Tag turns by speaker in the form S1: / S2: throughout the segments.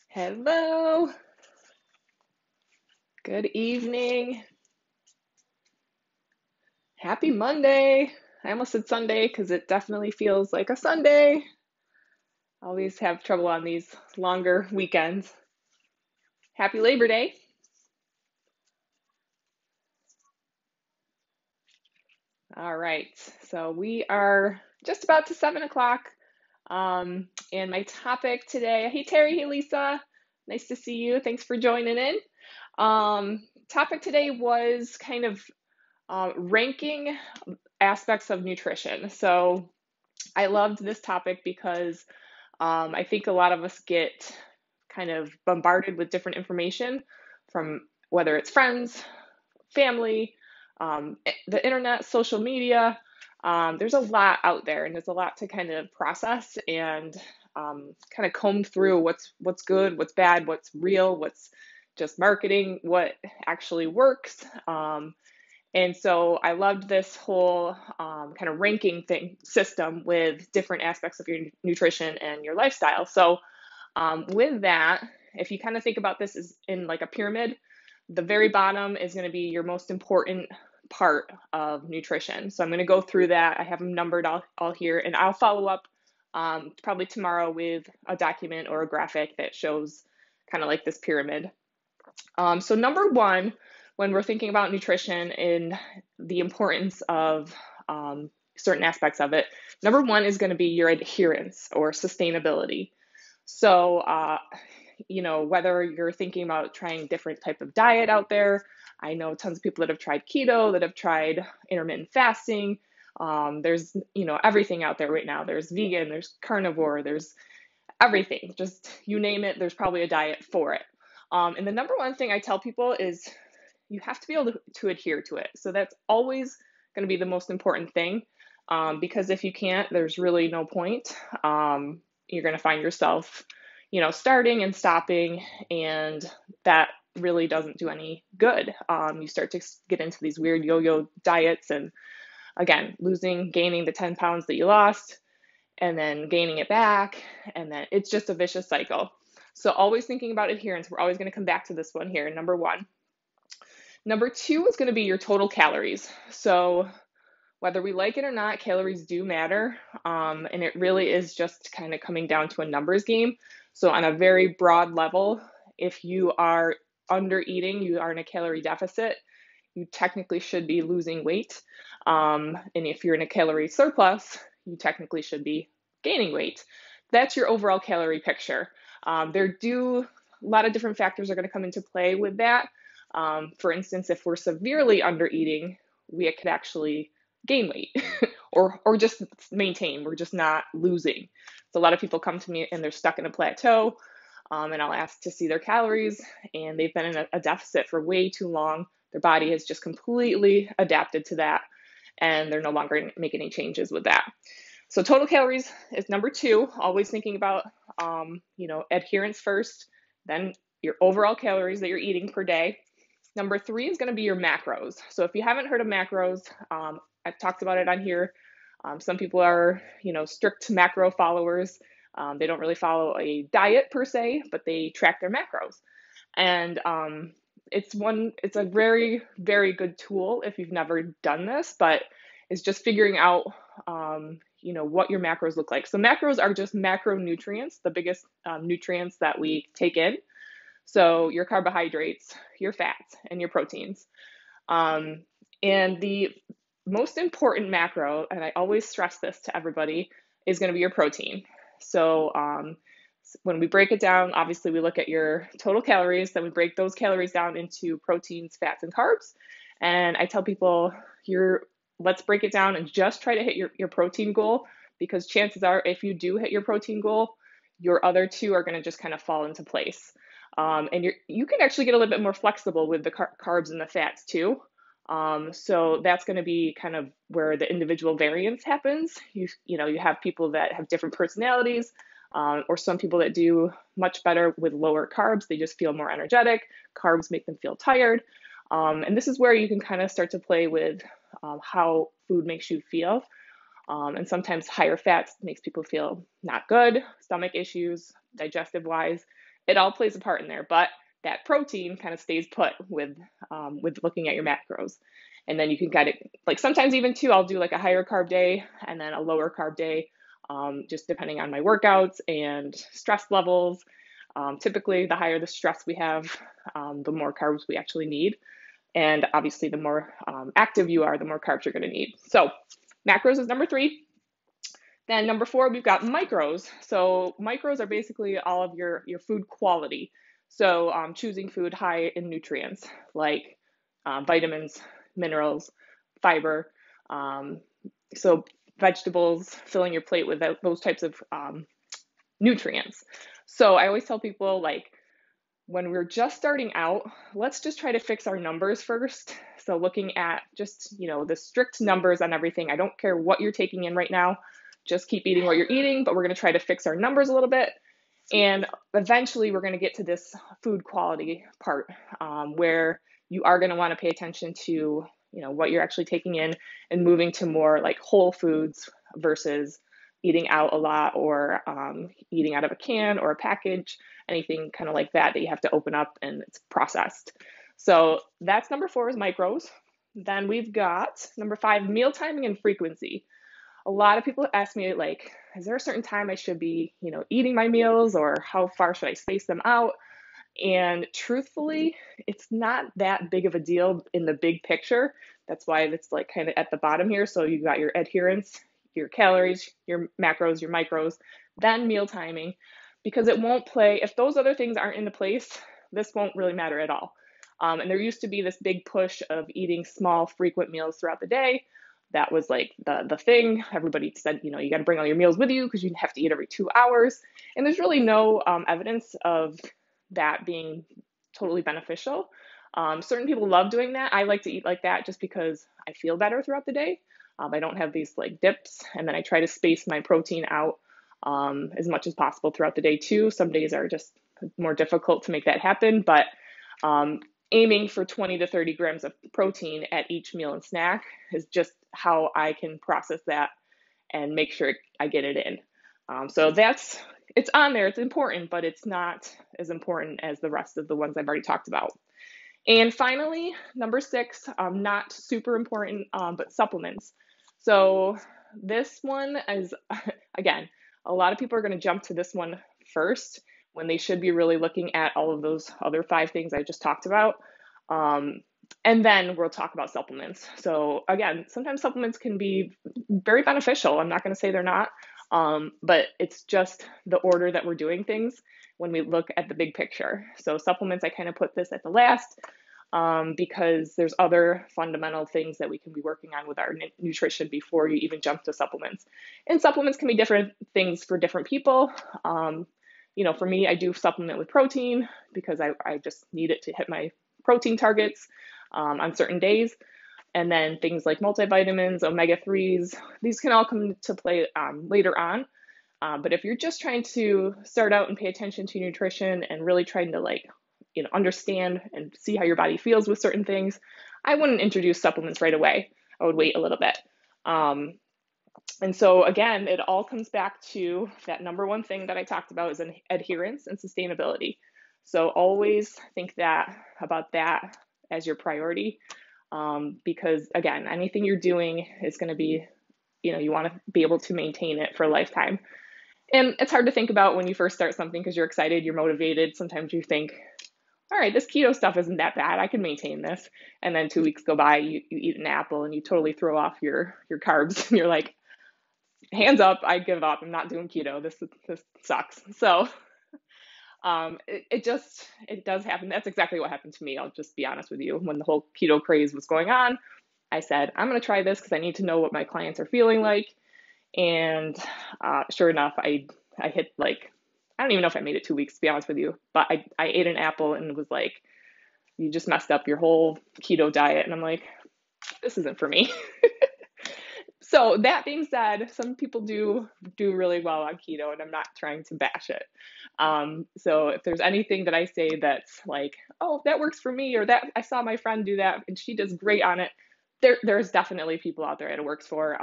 S1: Hello, good evening. Happy Monday. I almost said Sunday because it definitely feels like a Sunday. I always have trouble on these longer weekends. Happy Labor Day. All right, so we are just about to 7 o'clock. And my topic today, hey Terry, hey Lisa, nice to see you. Thanks for joining in. Topic today was kind of ranking aspects of nutrition. So I loved this topic because I think a lot of us get kind of bombarded with different information from whether it's friends, family, the internet, social media. There's a lot out there, and there's a lot to kind of process and kind of comb through what's good, what's bad, what's real, what's just marketing, what actually works. And so I loved this whole kind of ranking thing system with different aspects of your nutrition and your lifestyle. So with that, if you kind of think about this as in like a pyramid, the very bottom is going to be your most important part of nutrition. So I'm going to go through that. I have them numbered all here, and I'll follow up probably tomorrow with a document or a graphic that shows kind of like this pyramid. So number one, when we're thinking about nutrition and the importance of certain aspects of it, number one is going to be your adherence or sustainability. So, whether you're thinking about trying different type of diet out there, I know tons of people that have tried keto, that have tried intermittent fasting. There's, everything out there right now. There's vegan, there's carnivore, there's everything. Just you name it, there's probably a diet for it. And the number one thing I tell people is you have to be able to adhere to it. So that's always going to be the most important thing, because if you can't, there's really no point. You're going to find yourself, starting and stopping, and that really doesn't do any good. You start to get into these weird yo-yo diets, and again, gaining the 10 pounds that you lost, and then gaining it back, and then it's just a vicious cycle. So always thinking about adherence. We're always going to come back to this one here, number one. Number two is going to be your total calories. So whether we like it or not, calories do matter. And it really is just kind of coming down to a numbers game. So on a very broad level, if you are under eating, you are in a calorie deficit, you technically should be losing weight. And if you're in a calorie surplus, you technically should be gaining weight. That's your overall calorie picture. A lot of different factors are going to come into play with that. For instance, if we're severely under eating, we could actually gain weight or just maintain. We're just not losing. So a lot of people come to me and they're stuck in a plateau, and I'll ask to see their calories, and they've been in a deficit for way too long. Their body has just completely adapted to that, and they're no longer making any changes with that. So total calories is number two. Always thinking about adherence first, then your overall calories that you're eating per day. Number three is going to be your macros. So if you haven't heard of macros, I've talked about it on here. Some people are, strict macro followers. They don't really follow a diet per se, but they track their macros. And it's a very, very good tool if you've never done this, but it's just figuring out, what your macros look like. So macros are just macronutrients, the biggest nutrients that we take in. So your carbohydrates, your fats, and your proteins. And the most important macro, and I always stress this to everybody, is going to be your protein. So when we break it down, obviously we look at your total calories, then we break those calories down into proteins, fats, and carbs. And I tell people, let's break it down and just try to hit your protein goal, because chances are if you do hit your protein goal, your other two are going to just kind of fall into place. And you can actually get a little bit more flexible with the carbs and the fats too. So that's going to be kind of where the individual variance happens. You have people that have different personalities, or some people that do much better with lower carbs. They just feel more energetic. Carbs make them feel tired. And this is where you can kind of start to play with how food makes you feel. And sometimes higher fats makes people feel not good, stomach issues, digestive wise. it all plays a part in there, but that protein kind of stays put with looking at your macros. And then you can kind of, like, sometimes even too, I'll do like a higher carb day and then a lower carb day, just depending on my workouts and stress levels. Typically, the higher the stress we have, the more carbs we actually need. And obviously, the more active you are, the more carbs you're going to need. So macros is number 3. Then number 4, we've got micros. So micros are basically all of your food quality. So choosing food high in nutrients like vitamins, minerals, fiber. Um, so vegetables, filling your plate with those types of nutrients. So I always tell people, like, when we're just starting out, let's just try to fix our numbers first. So looking at just, the strict numbers on everything. I don't care what you're taking in right now. Just keep eating what you're eating, but we're going to try to fix our numbers a little bit. And eventually we're going to get to this food quality part, where you are going to want to pay attention to, what you're actually taking in and moving to more like whole foods versus eating out a lot, or eating out of a can or a package, anything kind of like that you have to open up and it's processed. So that's number 4 is micros. Then we've got number 5, meal timing and frequency. A lot of people ask me, like, is there a certain time I should be, eating my meals, or how far should I space them out? And truthfully, it's not that big of a deal in the big picture. That's why it's like kind of at the bottom here. So you've got your adherence, your calories, your macros, your micros, then meal timing, because it won't play, if those other things aren't into place, this won't really matter at all. And there used to be this big push of eating small, frequent meals throughout the day. That was like the thing. Everybody said, you got to bring all your meals with you because you have to eat every 2 hours. And there's really no evidence of that being totally beneficial. Certain people love doing that. I like to eat like that just because I feel better throughout the day. I don't have these like dips, and then I try to space my protein out as much as possible throughout the day too. Some days are just more difficult to make that happen, but aiming for 20 to 30 grams of protein at each meal and snack is just how I can process that and make sure I get it in. So it's on there, it's important, but it's not as important as the rest of the ones I've already talked about. And finally, number 6, not super important, but supplements. So this one is, again, a lot of people are going to jump to this one first when they should be really looking at all of those other 5 things I just talked about. And then we'll talk about supplements. So again, sometimes supplements can be very beneficial. I'm not going to say they're not, but it's just the order that we're doing things when we look at the big picture. So supplements, I kind of put this at the last, because there's other fundamental things that we can be working on with our nutrition before you even jump to supplements. And supplements can be different things for different people. For me, I do supplement with protein because I just need it to hit my protein targets on certain days. And then things like multivitamins, omega-3s, these can all come into play later on. But if you're just trying to start out and pay attention to nutrition and really trying to understand and see how your body feels with certain things, I wouldn't introduce supplements right away. I would wait a little bit. And so again, it all comes back to that number 1 thing that I talked about is adherence and sustainability. So always think about that as your priority, because again, anything you're doing is going to be, you want to be able to maintain it for a lifetime. And it's hard to think about when you first start something because you're excited, you're motivated. Sometimes you think, all right, this keto stuff isn't that bad. I can maintain this. And then 2 weeks go by, you eat an apple and you totally throw off your carbs and you're like, hands up, I give up. I'm not doing keto. This sucks. So it does happen. That's exactly what happened to me. I'll just be honest with you. When the whole keto craze was going on, I said, I'm going to try this because I need to know what my clients are feeling like. And sure enough, I hit I don't even know if I made it 2 weeks, to be honest with you, but I ate an apple and was like, you just messed up your whole keto diet. And I'm like, this isn't for me. So that being said, some people do really well on keto, and I'm not trying to bash it. So if there's anything that I say that's like, oh, that works for me, or that I saw my friend do that and she does great on it, there's definitely people out there that it works for.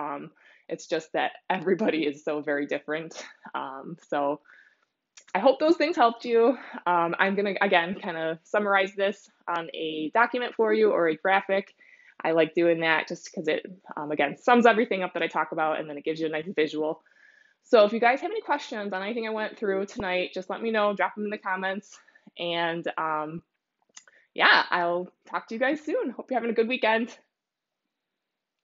S1: It's just that everybody is so very different. So I hope those things helped you. I'm going to, again, kind of summarize this on a document for you or a graphic. I like doing that just because it, again, sums everything up that I talk about, and then it gives you a nice visual. So if you guys have any questions on anything I went through tonight, just let me know, drop them in the comments. And yeah, I'll talk to you guys soon. Hope you're having a good weekend.